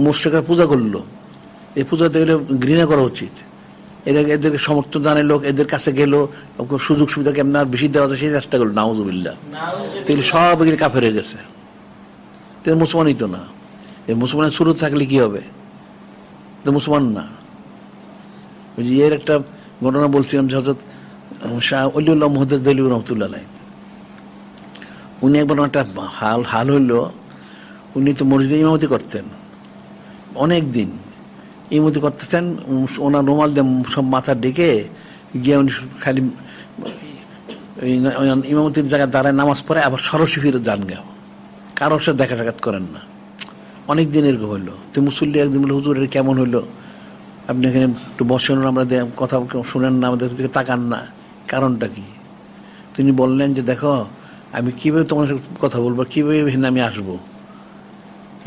মুশরিকরা পূজা করলো, এই পূজাতে গেলে ঘৃণা করা উচিত। এদেরকে সমর্থন দানের লোক এদের কাছে গেল, সুযোগ সুবিধা কেমন আর বেশি দেওয়া যায় সেই চেষ্টা করলো, নাউজুবিল্লাহ। তাহলে সব এগুলি কাফের হয়ে গেছে, মুসলমানই তো না। এই মুসলমানের শুরু থাকলে কি হবে, তো মুসলমান না। এর একটা ঘটনা বলছিলাম যে হযরত শাহ ওলিউল্লাহ মুহাদ্দিস দেহলভী রাহমাতুল্লাহ আলাইহি, উনি একবার একটা হাল হইল, উনি তো মসজিদে ইমামতি করতেন অনেক দিন, ইমামতি করতেছেন, ওনার রুমাল দিয়ে সব মাথা ডেকে গিয়ে উনি খালি ইমামতির জায়গায় দাঁড়ায় নামাজ পড়ে, আবার সরাসরি ফিরে যান গে, কারোর সাথে দেখা সাক্ষাৎ করেন না। অনেক দিন এরকম হইলো। তো মুসল্লি একদিন বলল, হুজুর এটা কেমন হইলো, আপনি এখানে একটু বসেন, আমরা কথা শুনেন না, আমাদের দিকে তাকান না, কারণটা কি? তিনি বললেন যে দেখো, আমি কিভাবে তোমার সাথে কথা বলবো, কিভাবে এখানে আমি আসবো,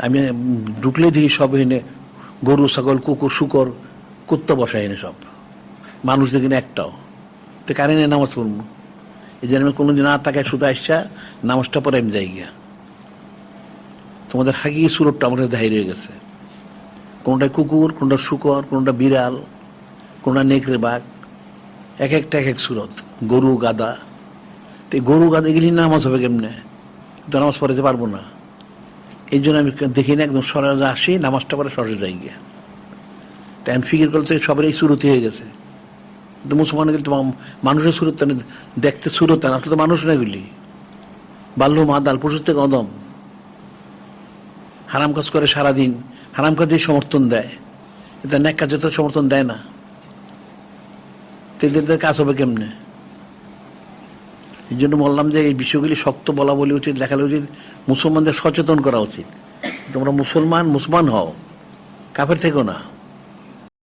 আমি ঢুকলে দেখি সব এখানে গরু ছাগল কুকুর শুকর কুত্তা বসায় এনে, সব মানুষ দেখি না একটাও, তো কারেন্ট নামাজ পড়বো। এই জন্য আমি কোনোদিন না তাকায় শুধু আসছা নামাজটা পরে আমি যাই গিয়া। তোমাদের হাগিয়ে সুরতটা আমার কাছে দাঁড়িয়ে রয়ে গেছে, কোনটা কুকুর, কোনটা শুকর, কোনটা বিড়াল, কোনটা নেকড়ে বাঘ, এক একটা এক এক সুরত, গরু গাদা। তো গরু গাদা এগুলি নামাজ হবে কেমনে, নামাজ পড়াতে পারবো না। এই জন্য আমি দেখি না, একদম সরাসরি আসি, নামাজটা পরে সরাসরি যাই গিয়া। তাই আমি ফিকির করতে সবার এই সুরতি হয়ে গেছে। কিন্তু মুসলমান গেলে তো মানুষের সুরত দেখতে, সুরত আসলে তো মানুষ না, এগুলি বাল্য মাদাল, পশুর থেকে অদম, হারাম কাজ করে সারাদিন, হারাম কাজেই সমর্থন দেয়, এটা নেক কাজে তো সমর্থন দেয় না। এদের কাজ হবে কেমনে? এই জন্য বললাম যে এই বিষয়গুলি শক্ত বলা বলি উচিত, লেখালে উচিত, মুসলমানদের সচেতন করা উচিত। তোমরা মুসলমান হও, কাফের থেকো না।